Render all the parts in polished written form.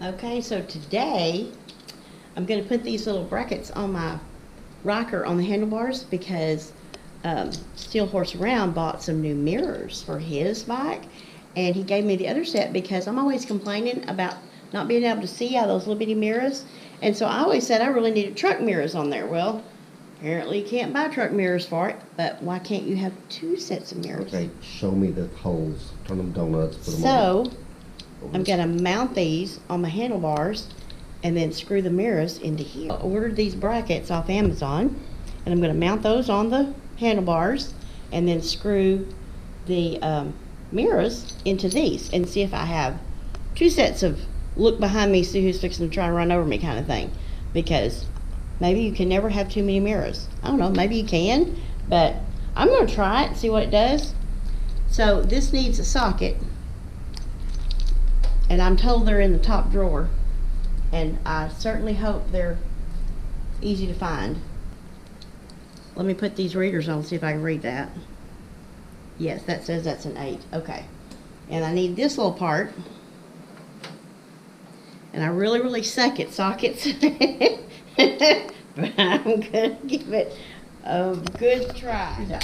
Okay, so today I'm going to put these little brackets on my Ryker on the handlebars because Steel Horse Around bought some new mirrors for his bike, and he gave me the other set because I'm always complaining about not being able to see out of those little bitty mirrors, and so I always said I really needed truck mirrors on there. Well, apparently you can't buy truck mirrors for it, but why can't you have two sets of mirrors? Okay, show me the holes. Turn them donuts. Put them on. So I'm going to mount these on my handlebars and then screw the mirrors into here. I ordered these brackets off Amazon, and I'm going to mount those on the handlebars and then screw the mirrors into these and see if I have two sets of look behind me, see who's fixing to try and run over me kind of thing, because maybe you can never have too many mirrors. I don't know, maybe you can, but I'm going to try it and see what it does. So this needs a socket, and I'm told they're in the top drawer, and I certainly hope they're easy to find. Let me put these readers on, see if I can read that. Yes, that says that's an 8. Okay. And I need this little part, and I really suck at sockets. But I'm going to give it a good try.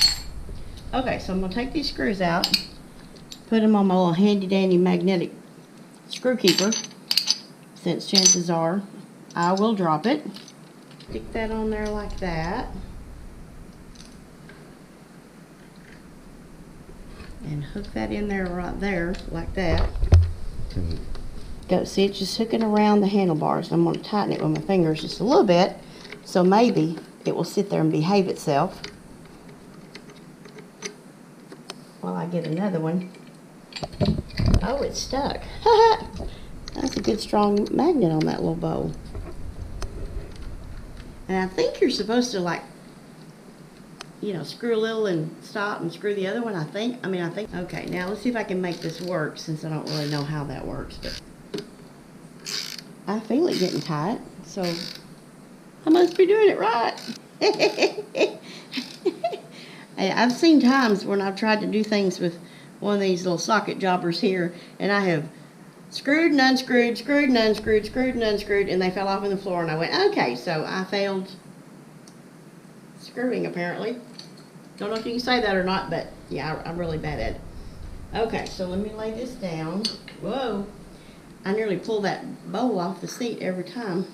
Okay, so I'm going to take these screws out, put them on my little handy dandy magnetic screw keeper, since chances are I will drop it. Stick that on there like that. And hook that in there right there like that. Go, see, it's just hooking around the handlebars. I'm going to tighten it with my fingers just a little bit, so maybe it will sit there and behave itself while I get another one. Oh, it's stuck. That's a good strong magnet on that little bowl. And I think you're supposed to, like, you know, screw a little and stop and screw the other one, I think. Okay, now let's see if I can make this work, since I don't really know how that works, but I feel it getting tight, so I must be doing it right. I've seen times when I've tried to do things with one of these little socket jobbers here, and I have screwed and unscrewed, screwed and unscrewed, screwed and unscrewed, and they fell off on the floor, and I went, okay, so I failed screwing, apparently. Don't know if you can say that or not, but yeah, I'm really bad at it. Okay, so let me lay this down. Whoa. I nearly pull that bowl off the seat every time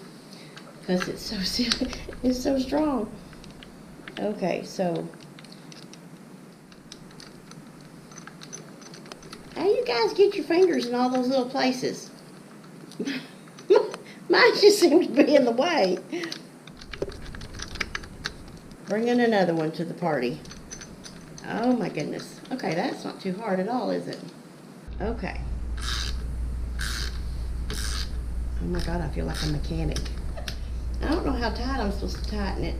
because it's so strong. Okay, so how you guys get your fingers in all those little places? Mine just seems to be in the way. Bringing another one to the party. Oh my goodness. Okay, that's not too hard at all, is it? Okay. Oh my God, I feel like a mechanic. I don't know how tight I'm supposed to tighten it.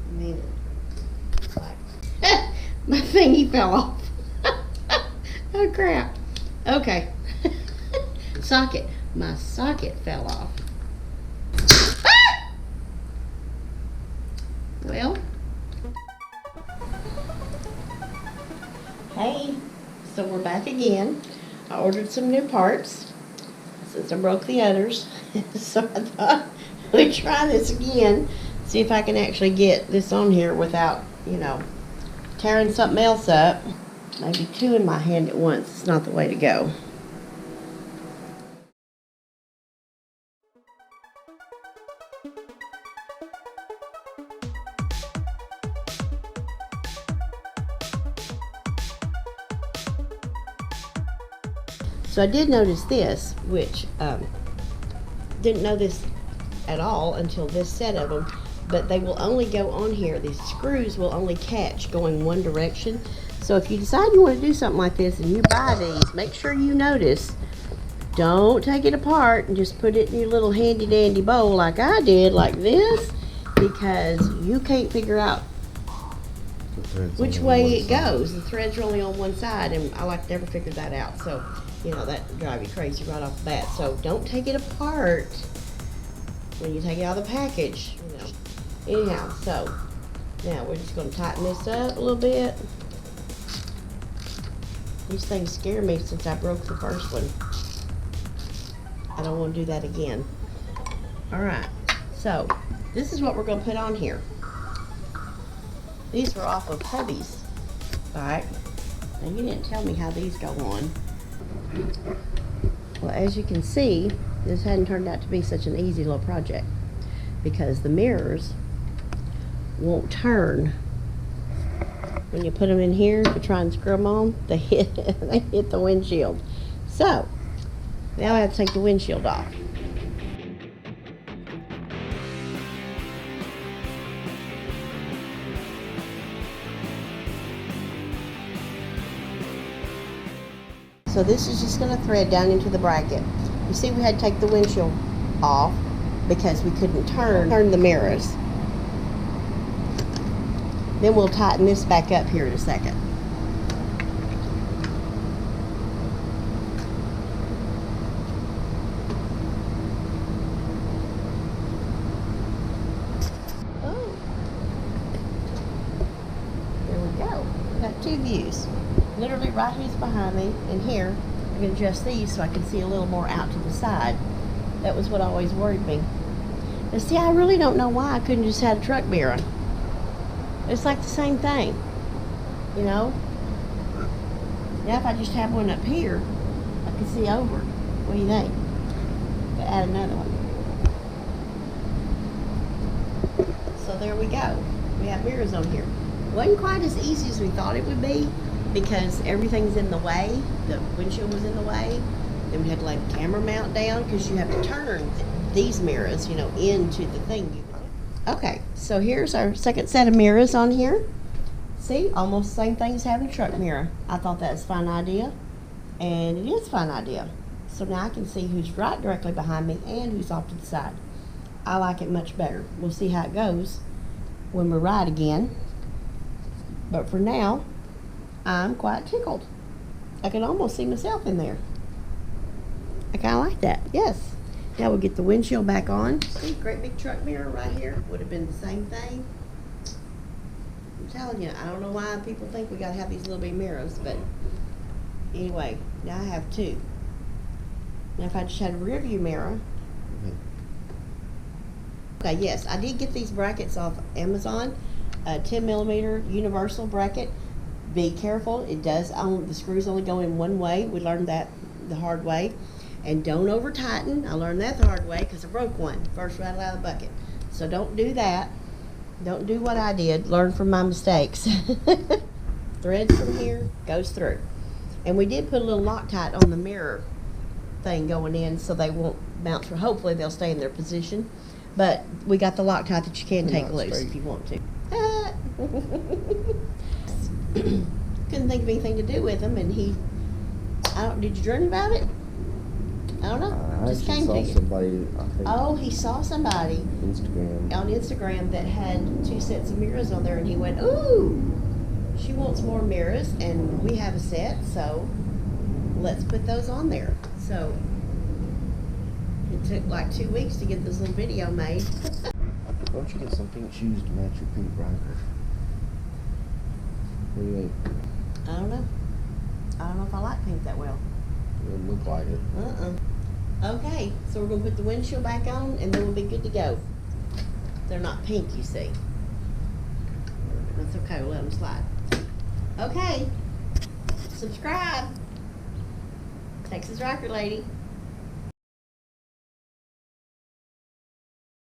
I mean, it's like, my thingy fell off. Oh crap. Okay. Socket. My socket fell off. Ah! Well. Hey, so we're back again. I ordered some new parts since I broke the others, so I thought we'd try this again, see if I can actually get this on here without, you know, tearing something else up. Maybe two in my hand at once. It's not the way to go. So I did notice this, which didn't know this at all until this set of them, but they will only go on here. These screws will only catch going one direction. So if you decide you want to do something like this and you buy these, make sure you notice, don't take it apart and just put it in your little handy dandy bowl like I did, like this, because you can't figure out which way it goes. The threads are only on one side, and I like never figured that out. So, you know, that drive you crazy right off the bat. So don't take it apart when you take it out of the package, you know. Anyhow, so now we're just going to tighten this up a little bit. These things scare me since I broke the first one. I don't want to do that again. Alright, so this is what we're going to put on here. These were off of hubby's. Alright, now you didn't tell me how these go on. Well, as you can see, this hadn't turned out to be such an easy little project because the mirrors won't turn. When you put them in here to try and screw them on, they hit the windshield. So, now I have to take the windshield off. So this is just going to thread down into the bracket. You see we had to take the windshield off because we couldn't turn the mirrors. Then we'll tighten this back up here in a second. Oh, there we go. We got two views. Literally right here's behind me, and here I'm going to adjust these so I can see a little more out to the side. That was what always worried me. But see, I really don't know why I couldn't just have a truck mirror. It's like the same thing, you know. Now if I just have one up here, I can see over. What do you think? To add another one. So there we go. We have mirrors on here. Wasn't quite as easy as we thought it would be, because everything's in the way. The windshield was in the way. Then we had to lay the camera mount down because you have to turn these mirrors, you know, into the thing. Okay, so here's our second set of mirrors on here. See, almost the same thing as having a truck mirror. I thought that was a fine idea, and it is a fine idea. So now I can see who's right directly behind me and who's off to the side. I like it much better. We'll see how it goes when we ride again. But for now, I'm quite tickled. I can almost see myself in there. I kind of like that, yes. Now we'll get the windshield back on. See, great big truck mirror right here. Would have been the same thing. I'm telling you, I don't know why people think we gotta have these little big mirrors, but anyway, now I have two. Now if I just had a rear view mirror. Okay, yes, I did get these brackets off Amazon. A 10mm universal bracket. Be careful, it does the screws only go in one way. We learned that the hard way. And don't over tighten. I learned that the hard way because I broke one first right out of the bucket. So don't do that. Don't do what I did. Learn from my mistakes. Threads from here, goes through. And we did put a little Loctite on the mirror thing going in so they won't bounce. Hopefully they'll stay in their position. But we got the Loctite that you can take loose if you want to. Couldn't think of anything to do with him, and did you dream about it? I don't know. Just came to you. Somebody, I think, oh, he saw somebody on Instagram that had 2 sets of mirrors on there, and he went, ooh, she wants more mirrors, and we have a set, so let's put those on there. So it took like 2 weeks to get this little video made. Why don't you get some pink shoes to match your pink Ryker? What do you think? I don't know. I don't know if I like pink that well. It doesn't look like it. Okay, so we're going to put the windshield back on, and then we'll be good to go. They're not pink, you see. That's okay, we'll let them slide. Okay, subscribe. Texas Ryker lady.